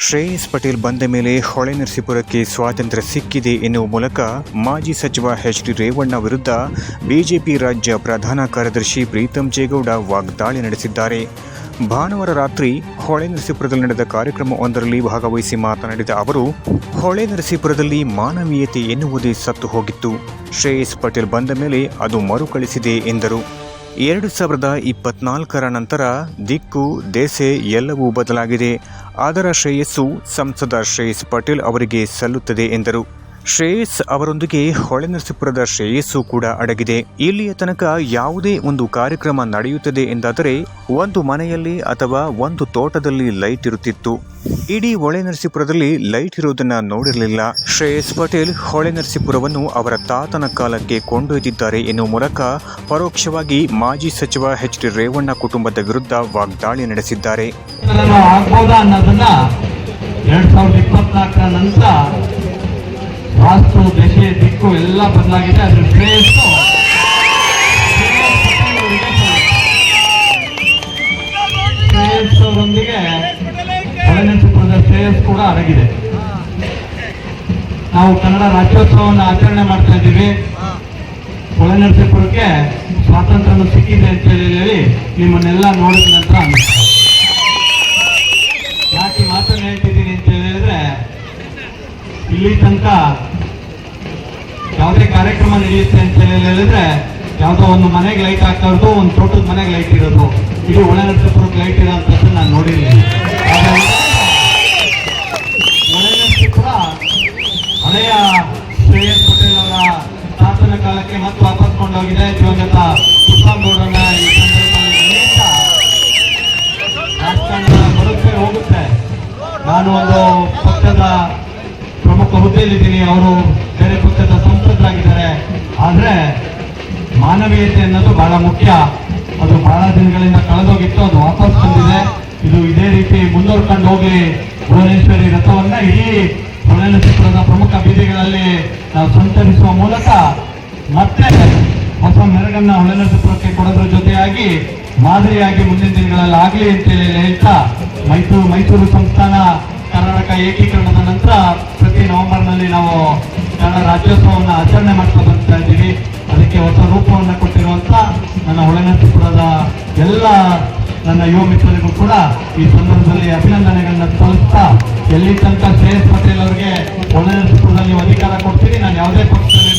ಶ್ರೇಯಸ್ ಪಟೇಲ್ ಬಂದ ಮೇಲೆ ಹೊಳೆನರಸೀಪುರಕ್ಕೆ ಸ್ವಾತಂತ್ರ್ಯ ಸಿಕ್ಕಿದೆ ಎನ್ನುವ ಮೂಲಕ ಮಾಜಿ ಸಚಿವ ಎಚ್.ಡಿ. ರೇವಣ್ಣ ವಿರುದ್ಧ ಬಿಜೆಪಿ ರಾಜ್ಯ ಪ್ರಧಾನ ಕಾರ್ಯದರ್ಶಿ ಪ್ರೀತಂ ಜೇಗೌಡ ವಾಗ್ದಾಳಿ ನಡೆಸಿದ್ದಾರೆ. ಭಾನುವಾರ ರಾತ್ರಿ ಹೊಳೆನರಸೀಪುರದಲ್ಲಿ ನಡೆದ ಕಾರ್ಯಕ್ರಮವೊಂದರಲ್ಲಿ ಭಾಗವಹಿಸಿ ಮಾತನಾಡಿದ ಅವರು, ಹೊಳೆನರಸೀಪುರದಲ್ಲಿ ಮಾನವೀಯತೆ ಎನ್ನುವುದೇ ಸತ್ತು ಹೋಗಿತ್ತು. ಶ್ರೇಯಸ್ ಪಟೇಲ್ ಬಂದ ಮೇಲೆ ಅದು ಮರುಕಳಿಸಿದೆ ಎಂದರು. 2024 ನಂತರ ದಿಕ್ಕು ದೆಸೆ ಎಲ್ಲವೂ ಬದಲಾಗಿದೆ. ಅದರ ಶ್ರೇಯಸ್ಸು ಸಂಸದ ಶ್ರೇಯಸ್ ಪಟೇಲ್ ಅವರಿಗೆ ಸಲ್ಲುತ್ತದೆ ಎಂದರು. ಶ್ರೇಯಸ್ ಅವರೊಂದಿಗೆ ಹೊಳೆನರಸೀಪುರದ ಶ್ರೇಯಸ್ಸು ಕೂಡ ಅಡಗಿದೆ. ಇಲ್ಲಿಯ ತನಕ ಯಾವುದೇ ಒಂದು ಕಾರ್ಯಕ್ರಮ ನಡೆಯುತ್ತದೆ ಎಂದಾದರೆ ಒಂದು ಮನೆಯಲ್ಲಿ ಅಥವಾ ಒಂದು ತೋಟದಲ್ಲಿ ಲೈಟ್ ಇರುತ್ತಿತ್ತು. ಇಡೀ ಹೊಳೆನರಸೀಪುರದಲ್ಲಿ ಲೈಟ್ ಇರುವುದನ್ನ ನೋಡಿರಲಿಲ್ಲ. ಶ್ರೇಯಸ್ ಪಟೇಲ್ ಹೊಳೆನರಸೀಪುರವನ್ನು ಅವರ ತಾತನ ಕಾಲಕ್ಕೆ ಕೊಂಡೊಯ್ದಿದ್ದಾರೆ ಎನ್ನುವ ಮೂಲಕ ಪರೋಕ್ಷವಾಗಿ ಮಾಜಿ ಸಚಿವ ಎಚ್.ಡಿ. ರೇವಣ್ಣ ಕುಟುಂಬದ ವಿರುದ್ಧ ವಾಗ್ದಾಳಿ ನಡೆಸಿದ್ದಾರೆ. 2024 ನಂತರ ವಾಸ್ತು ದಶೆ ದಿಕ್ಕು ಎಲ್ಲ ಬದಲಾಗಿದೆ. ಅದ್ರ ಶ್ರೇಯಸ್ಸು ಶ್ರೇಯಸ್ಸವರೊಂದಿಗೆ ಹೊಳೆನರಸೀಪುರದ ಶ್ರೇಯಸ್ ಕೂಡ ಅಡಗಿದೆ. ನಾವು ಕನ್ನಡ ರಾಜ್ಯೋತ್ಸವವನ್ನು ಆಚರಣೆ ಮಾಡ್ತಾ ಇದ್ದೀವಿ. ಹೊಳೆನರಸೀಪುರಕ್ಕೆ ಸ್ವಾತಂತ್ರ್ಯ ಸಿಕ್ಕಿದೆ ಅಂತ ಹೇಳಿ ನಿಮ್ಮನ್ನೆಲ್ಲ ನೋಡಿದ ನಂತರ ಯಾಕೆ ಮಾತನ್ನು ಹೇಳ್ತಿದ್ದೀನಿ ಅಂತ ಹೇಳಿದ್ರೆ, ಇಲ್ಲಿ ತನಕ ಯಾವುದೇ ಕಾರ್ಯಕ್ರಮ ನಡೆಯುತ್ತೆ ಅಂತ ಹೇಳಿದ್ರೆ ಯಾವುದೋ ಒಂದು ಮನೆಗೆ ಲೈಟ್ ಹಾಕೋದು, ಒಂದು ತೋಟದ ಮನೆಗೆ ಲೈಟ್ ಇರೋದು, ಇಲ್ಲಿ ಹೊಳೆನರಸೀಪುರಕ್ಕೆ ಲೈಟ್ ಇರೋಂಥದ್ದು ನಾನು ನೋಡಿದ್ದೀನಿ. ಹೊಳೆನರಸೀಪುರ ಹಳೆಯ ಶ್ರೇಯಸ್ ಪಟೇಲ್ ಅವರ ತಾತನ ಕಾಲಕ್ಕೆ ಮತ್ತೆ ವಾಪಸ್ ಕೊಂಡೋಗಿದೆ. ದಿವಂಗತ ಕೃಷ್ಣಗೌಡರನ್ನ ಈ ಸಂದರ್ಭದಲ್ಲಿ ರಾಜಕಾರಣ ಬರುತ್ತೆ ಹೋಗುತ್ತೆ. ನಾನು ಒಂದು ಪಕ್ಷದ ಪ್ರಮುಖ ಹುದ್ದೆಯಲ್ಲಿದ್ದೀನಿ, ಅವರು ಬೇರೆ ಪಕ್ಷದ ಸಂಸದರಾಗಿದ್ದಾರೆ. ಆದರೆ ಮಾನವೀಯತೆ ಅನ್ನೋದು ಬಹಳ ಮುಖ್ಯ. ಅದು ಬಹಳ ದಿನಗಳಿಂದ ಕಳೆದೋಗಿತ್ತು, ಅದು ವಾಪಸ್ ಬಂದಿದೆ. ಇದು ಇದೇ ರೀತಿ ಮುಂದುವರ್ಕೊಂಡು ಹೋಗಿ ಭುವನೇಶ್ವರಿ ರಥವನ್ನ ಇಡೀ ಹೊಳೆನರಸೀಪುರದ ಪ್ರಮುಖ ಬೀದಿಗಳಲ್ಲಿ ನಾವು ಸಂಚರಿಸುವ ಮೂಲಕ ಮತ್ತೆ ಹೊಸ ಮೆರಗನ್ನ ಹೊಳೆನರಸೀಪುರಕ್ಕೆ ಕೊಡೋದ್ರ ಜೊತೆಯಾಗಿ ಮಾದರಿಯಾಗಿ ಮುಂದಿನ ದಿನಗಳಲ್ಲಿ ಆಗಲಿ ಅಂತೇಳಿ ಹೇಳ್ತಾ, ಮೈಸೂರು ಸಂಸ್ಥಾನ ಕರ್ನಾಟಕ ಏಕೀಕರಣದ ನಂತರ ಪ್ರತಿ ನವೆಂಬರ್ನಲ್ಲಿ ನಾವು ಕನ್ನಡ ರಾಜ್ಯೋತ್ಸವವನ್ನು ಆಚರಣೆ ಮಾಡ್ತಾ ಬರ್ತಾ ಇದ್ದೀವಿ. ಅದಕ್ಕೆ ಹೊಸ ರೂಪವನ್ನು ಕೊಟ್ಟಿರುವಂತ ನನ್ನ ಹೊಳೆನರಸೀಪುರದ ಎಲ್ಲ ನನ್ನ ಯುವ ಮಿತ್ರರಿಗೂ ಕೂಡ ಈ ಸಂದರ್ಭದಲ್ಲಿ ಅಭಿನಂದನೆಗಳನ್ನ ಸಲ್ಲಿಸ್ತಾ, ಎಲ್ಲಿ ತನಕ ಶ್ರೇಯಸ್ ಪಟೇಲ್ ಅವರಿಗೆ ಹೊಳೆನರಸೀಪುರದಲ್ಲಿ ನೀವು ಅಧಿಕಾರ ಕೊಡ್ತೀರಿ, ನಾನು ಯಾವುದೇ ಪಕ್ಷದಲ್ಲಿ